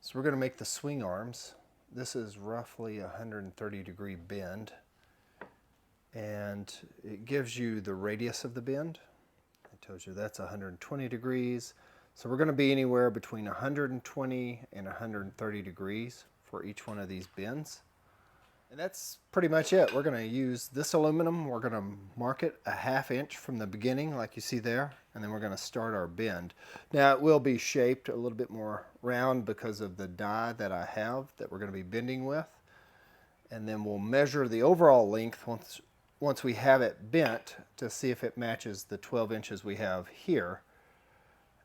So we're going to make the swing arms. This is roughly a 130-degree bend, and it gives you the radius of the bend. It tells you that's 120 degrees. So we're going to be anywhere between 120 and 130 degrees for each one of these bends. And that's pretty much it. We're going to use this aluminum. We're going to mark it a 1/2 inch from the beginning, like you see there, and then we're going to start our bend. Now it will be shaped a little bit more round because of the die that I have that we're going to be bending with. And then we'll measure the overall length once we have it bent to see if it matches the 12 inches we have here.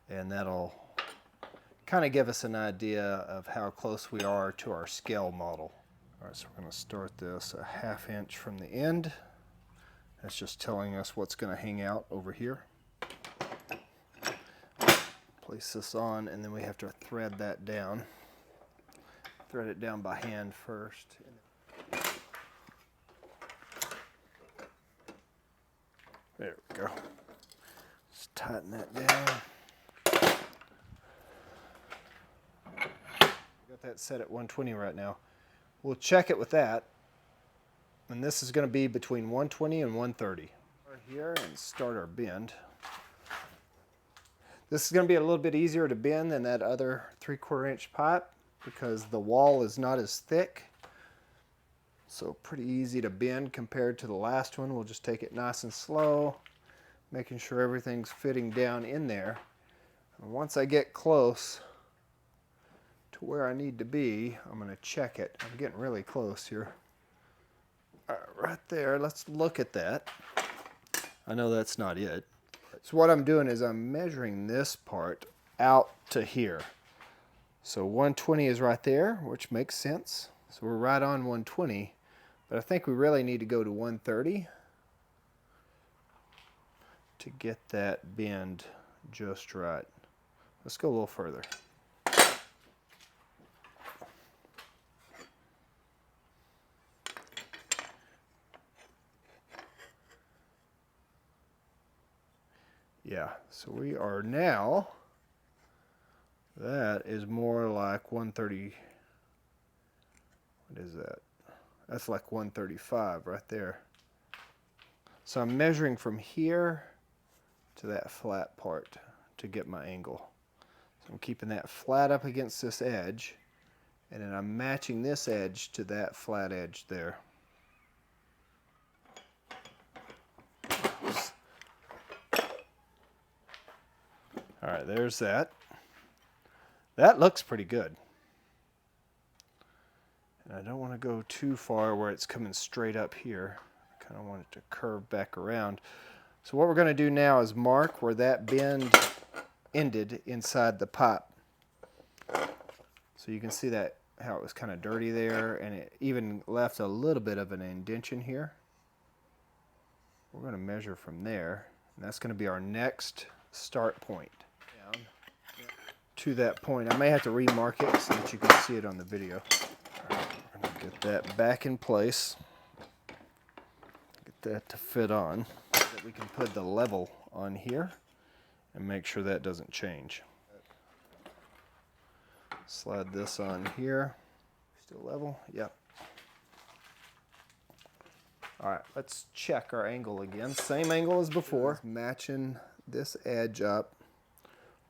And that'll kind of give us an idea of how close we are to our scale model. All right, so we're going to start this a 1/2 inch from the end. That's just telling us what's going to hang out over here. Place this on, and then we have to thread that down. Thread it down by hand first. There we go. Just tighten that down. Got that set at 120 right now. We'll check it with that, and this is going to be between 120 and 130. Right here and start our bend. This is going to be a little bit easier to bend than that other 3/4 inch pipe because the wall is not as thick. So pretty easy to bend compared to the last one. We'll just take it nice and slow, making sure everything's fitting down in there. And once I get close to where I need to be, I'm going to check it. I'm getting really close here. All right there, let's look at that. I know that's not it. So what I'm doing is I'm measuring this part out to here. So 120 is right there, which makes sense. So we're right on 120, but I think we really need to go to 130 to get that bend just right. Let's go a little further. Yeah, so we are now, that is more like 130, what is that? That's like 135 right there. So I'm measuring from here to that flat part to get my angle. So I'm keeping that flat up against this edge, and then I'm matching this edge to that flat edge there. All right, there's that. That looks pretty good. And I don't want to go too far where it's coming straight up here. I kind of want it to curve back around. So what we're going to do now is mark where that bend ended inside the pipe. So you can see that how it was kind of dirty there, and it even left a little bit of an indentation here. We're going to measure from there, and that's going to be our next start point. Down to that point. I may have to remark it so that you can see it on the video. All right, we're going to get that back in place. Get that to fit on so that we can put the level on here and make sure that doesn't change. Slide this on here. Still level? Yep. All right, let's check our angle again. Same angle as before. Matching this edge up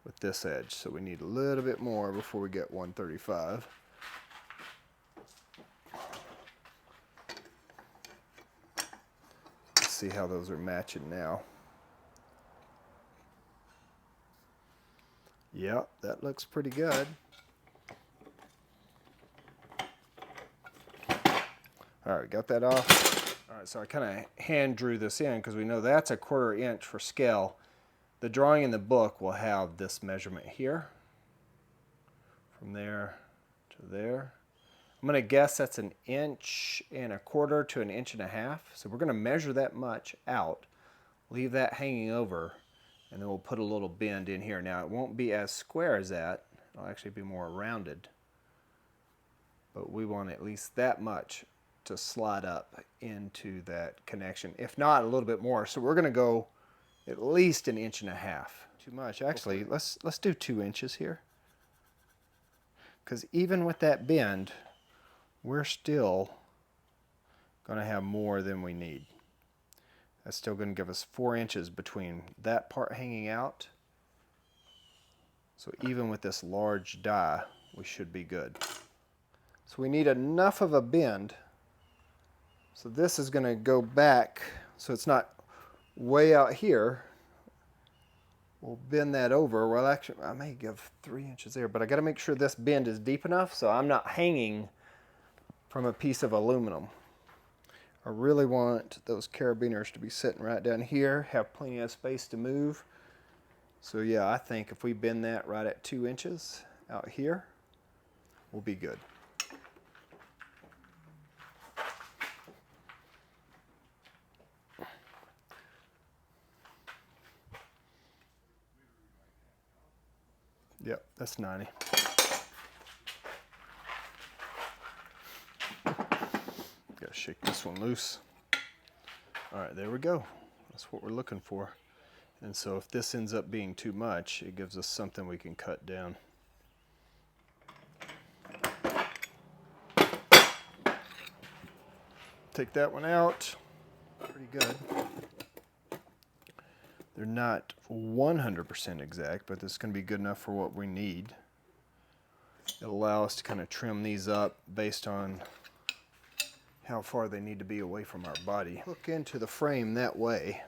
with this edge. So we need a little bit more before we get 135. Let's see how those are matching now. Yep, that looks pretty good. All right, got that off. All right, so I kind of hand drew this in because we know that's a 1/4 inch for scale. The drawing in the book will have this measurement here, from there to there. I'm going to guess that's 1 1.25 to 1.5 inches. So we're going to measure that much out, leave that hanging over, and then we'll put a little bend in here. Now it won't be as square as that. It'll actually be more rounded. But we want at least that much to slide up into that connection. If not, a little bit more. So we're going to go at least 1.5 inches. Too much. Actually, let's do 2 inches here. because even with that bend, we're still going to have more than we need. That's still going to give us 4 inches between that part hanging out. So even with this large die, we should be good. So we need enough of a bend. So this is going to go back so it's not way out here. We'll bend that over. Well, actually, I may give 3 inches there, but I got to make sure this bend is deep enough so I'm not hanging from a piece of aluminum. I really want those carabiners to be sitting right down here, have plenty of space to move. So yeah, I think if we bend that right at 2 inches out here, we'll be good. Yep, that's 90. Gotta shake this one loose. All right, there we go. That's what we're looking for. And so if this ends up being too much, it gives us something we can cut down. Take that one out. Pretty good. They're not 100% exact, but this is going to be good enough for what we need. It'll allow us to kind of trim these up based on how far they need to be away from our body. Hook into the frame that way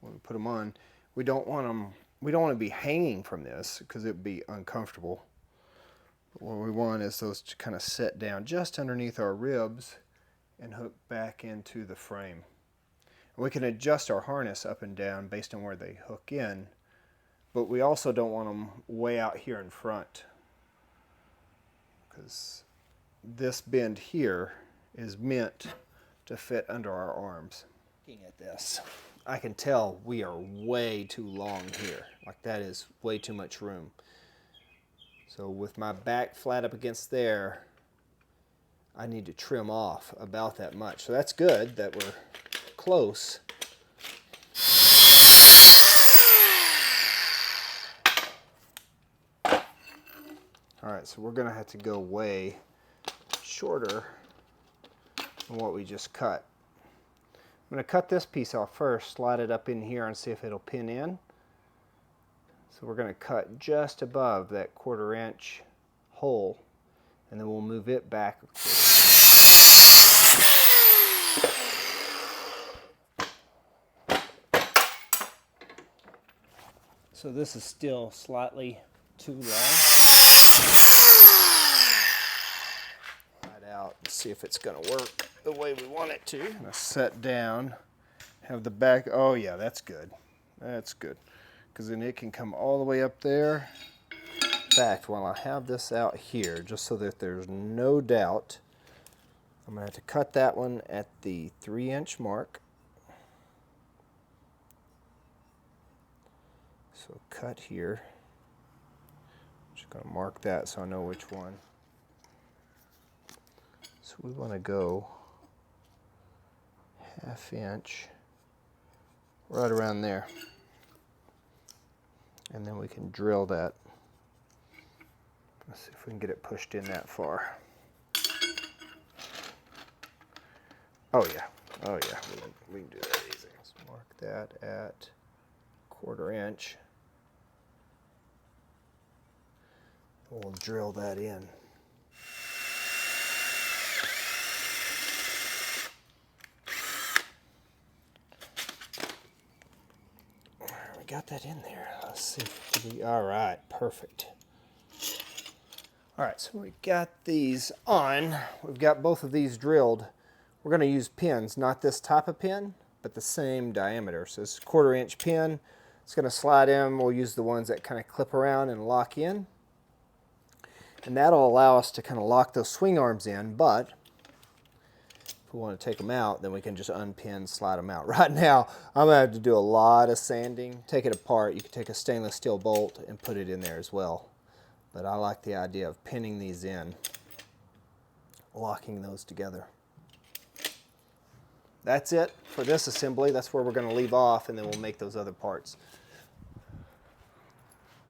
when we put them on. We don't want to be hanging from this because it'd be uncomfortable. But what we want is those to kind of set down just underneath our ribs and hook back into the frame. And we can adjust our harness up and down based on where they hook in, but we also don't want them way out here in front because this bend here is meant to fit under our arms. Looking at this, I can tell we are way too long here. Like that is way too much room. So with my back flat up against there, I need to trim off about that much. So that's good that we're close. All right, so we're gonna have to go way shorter than what we just cut. I'm gonna cut this piece off first, slide it up in here and see if it'll pin in. So we're gonna cut just above that 1/4 inch hole and then we'll move it back. So this is still slightly too long. Right out and see if it's gonna work the way we want it to. I'm gonna set down, have the back, oh yeah, that's good. That's good. Because then it can come all the way up there. In fact, while I have this out here, just so that there's no doubt, I'm gonna have to cut that one at the 3 inch mark. So cut here. Just gonna mark that so I know which one. So we want to go 1/2 inch right around there. And then we can drill that. Let's see if we can get it pushed in that far. Oh yeah, we can do that easy. Let's mark that at 1/4 inch. We'll drill that in. We got that in there. Let's see. All right, perfect. All right, so we got these on. We've got both of these drilled. We're going to use pins, not this type of pin, but the same diameter. So this 1/4 inch pin. It's going to slide in. We'll use the ones that kind of clip around and lock in. And that'll allow us to kind of lock those swing arms in, but if we want to take them out, then we can just unpin, slide them out. Right now, I'm going to have to do a lot of sanding. Take it apart. You can take a stainless steel bolt and put it in there as well. But I like the idea of pinning these in, locking those together. That's it for this assembly. That's where we're going to leave off, and then we'll make those other parts.